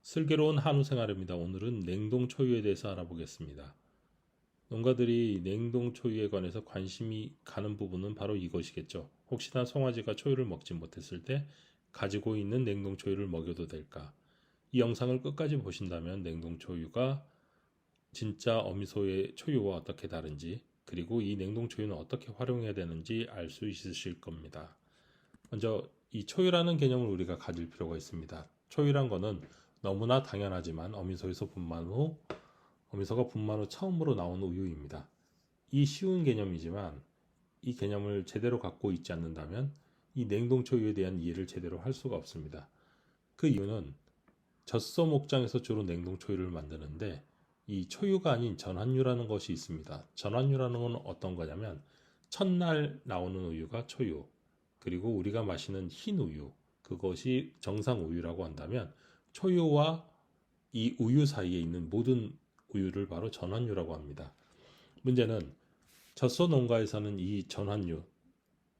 슬기로운 한우 생활입니다. 오늘은 냉동 초유에 대해서 알아보겠습니다. 농가들이 냉동 초유에 관해서 관심이 가는 부분은 바로 이것이겠죠. 혹시나 송아지가 초유를 먹지 못했을 때 가지고 있는 냉동 초유를 먹여도 될까? 이 영상을 끝까지 보신다면 냉동 초유가 진짜 어미소의 초유와 어떻게 다른지, 그리고 이 냉동 초유는 어떻게 활용해야 되는지 알 수 있으실 겁니다. 먼저 이 초유라는 개념을 우리가 가질 필요가 있습니다. 초유란 거는 너무나 당연하지만 어미소가 분만 후 처음으로 나온 우유입니다. 이 쉬운 개념이지만 이 개념을 제대로 갖고 있지 않는다면 이 냉동 초유에 대한 이해를 제대로 할 수가 없습니다. 그 이유는 젖소 목장에서 주로 냉동 초유를 만드는데 이 초유가 아닌 전환유라는 것이 있습니다. 전환유라는 건 어떤 거냐면 첫날 나오는 우유가 초유, 그리고 우리가 마시는 흰 우유, 그것이 정상 우유라고 한다면 초유와 이 우유 사이에 있는 모든 우유를 바로 전환유라고 합니다. 문제는 젖소 농가에서는 이 전환유,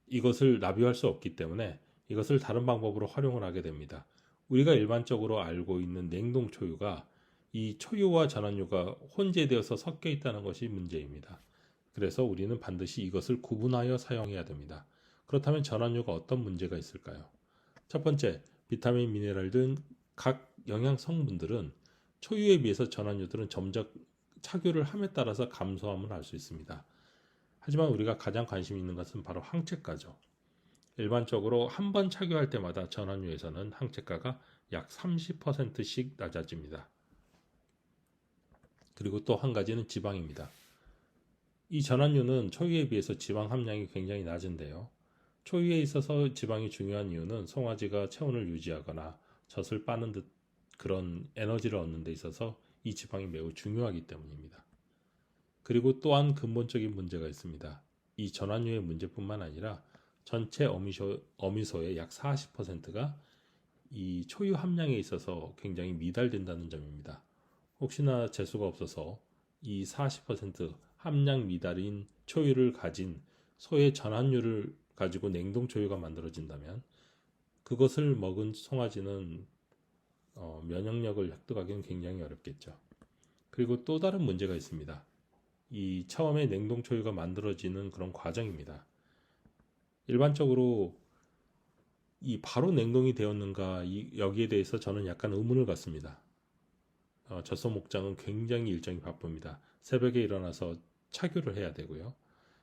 이것을 납유할 수 없기 때문에 이것을 다른 방법으로 활용을 하게 됩니다. 우리가 일반적으로 알고 있는 냉동 초유가 이 초유와 전환유가 혼재되어서 섞여 있다는 것이 문제입니다. 그래서 우리는 반드시 이것을 구분하여 사용해야 됩니다. 그렇다면 전환유가 어떤 문제가 있을까요? 첫 번째, 비타민, 미네랄 등 각 영양 성분들은 초유에 비해서 전환유들은 점적 착유를 함에 따라서 감소함을 알 수 있습니다. 하지만 우리가 가장 관심 있는 것은 바로 항체가죠. 일반적으로 한 번 착유할 때마다 전환유에서는 항체가가 약 30%씩 낮아집니다. 그리고 또 한 가지는 지방입니다. 이 전환유는 초유에 비해서 지방 함량이 굉장히 낮은데요. 초유에 있어서 지방이 중요한 이유는 송아지가 체온을 유지하거나 젖을 빠는 듯 그런 에너지를 얻는 데 있어서 이 지방이 매우 중요하기 때문입니다. 그리고 또한 근본적인 문제가 있습니다. 이 전환유의 문제뿐만 아니라 전체 어미소의 약 40%가 이 초유 함량에 있어서 굉장히 미달된다는 점입니다. 혹시나 재수가 없어서 이 40% 함량 미달인 초유를 가진 소의 전환유를 가지고 냉동 초유가 만들어진다면 그것을 먹은 송아지는 면역력을 획득하기는 굉장히 어렵겠죠. 그리고 또 다른 문제가 있습니다. 이 처음에 냉동 초유가 만들어지는 그런 과정입니다. 일반적으로 이 바로 냉동이 되었는가 여기에 대해서 저는 약간 의문을 갖습니다. 젖소 목장은 굉장히 일정이 바쁩니다. 새벽에 일어나서 착유를 해야 되고요.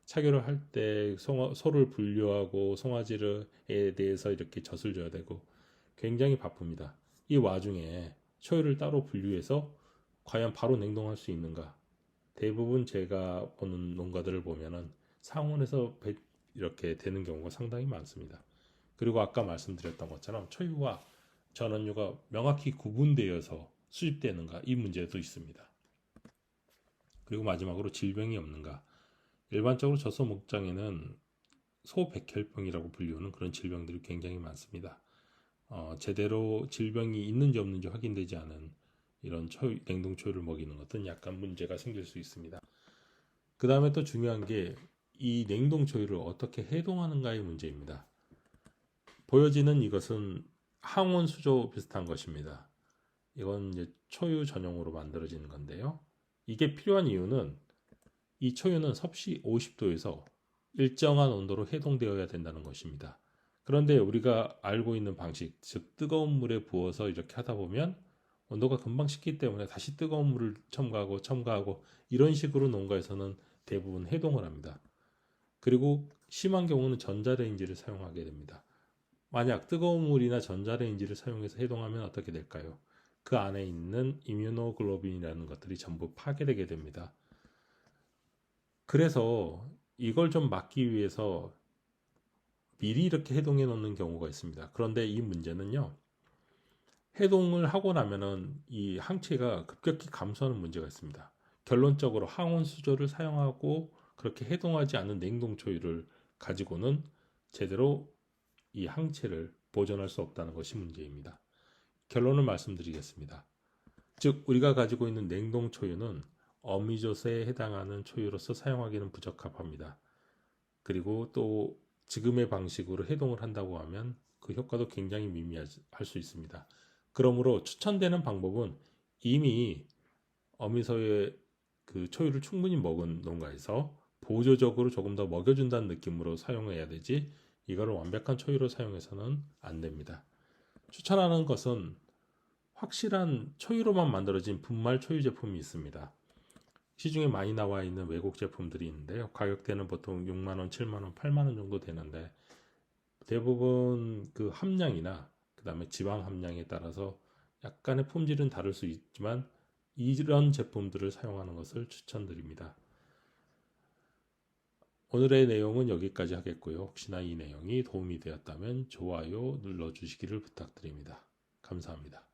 착유를 할 때 소를 분류하고 송아지에 대해서 이렇게 젖을 줘야 되고 굉장히 바쁩니다. 이 와중에 초유를 따로 분류해서 과연 바로 냉동할 수 있는가? 대부분 제가 보는 농가들을 보면은 상온에서 이렇게 되는 경우가 상당히 많습니다. 그리고 아까 말씀드렸던 것처럼 초유와 전원유가 명확히 구분되어서 수집되는가 이 문제도 있습니다. 그리고 마지막으로 질병이 없는가. 일반적으로 젖소 목장에는 소백혈병이라고 불리우는 그런 질병들이 굉장히 많습니다. 제대로 질병이 있는지 없는지 확인되지 않은 이런 냉동 초유를 먹이는 것은 약간 문제가 생길 수 있습니다. 그 다음에 또 중요한 게 이 냉동 초유를 어떻게 해동하는가의 문제입니다. 보여지는 이것은 항온 수조 비슷한 것입니다. 이건 이제 초유 전용으로 만들어지는 건데요. 이게 필요한 이유는 이 초유는 섭씨 50도에서 일정한 온도로 해동되어야 된다는 것입니다. 그런데 우리가 알고 있는 방식, 즉 뜨거운 물에 부어서 이렇게 하다 보면 온도가 금방 식기 때문에 다시 뜨거운 물을 첨가하고 이런 식으로 농가에서는 대부분 해동을 합니다. 그리고 심한 경우는 전자레인지를 사용하게 됩니다. 만약 뜨거운 물이나 전자레인지를 사용해서 해동하면 어떻게 될까요? 그 안에 있는 이뮤노글로빈이라는 것들이 전부 파괴되게 됩니다. 그래서 이걸 좀 막기 위해서 미리 이렇게 해동해 놓는 경우가 있습니다. 그런데 이 문제는요, 해동을 하고 나면은 이 항체가 급격히 감소하는 문제가 있습니다. 결론적으로 항온 수조를 사용하고 그렇게 해동하지 않은 냉동 초유를 가지고는 제대로 이 항체를 보존할 수 없다는 것이 문제입니다. 결론을 말씀드리겠습니다. 즉 우리가 가지고 있는 냉동 초유는 어미젖에 해당하는 초유로서 사용하기는 부적합합니다. 그리고 또 지금의 방식으로 해동을 한다고 하면 그 효과도 굉장히 미미할 수 있습니다. 그러므로 추천되는 방법은 이미 어미소의 그 초유를 충분히 먹은 농가에서 보조적으로 조금 더 먹여준다는 느낌으로 사용해야 되지, 이거를 완벽한 초유로 사용해서는 안 됩니다. 추천하는 것은 확실한 초유로만 만들어진 분말 초유 제품이 있습니다. 시중에 많이 나와 있는 외국 제품들이 있는데요. 가격대는 보통 6만 원, 7만 원, 8만 원 정도 되는데, 대부분 그 함량이나 그다음에 지방 함량에 따라서 약간의 품질은 다를 수 있지만 이런 제품들을 사용하는 것을 추천드립니다. 오늘의 내용은 여기까지 하겠고요. 혹시나 이 내용이 도움이 되었다면 좋아요 눌러주시기를 부탁드립니다. 감사합니다.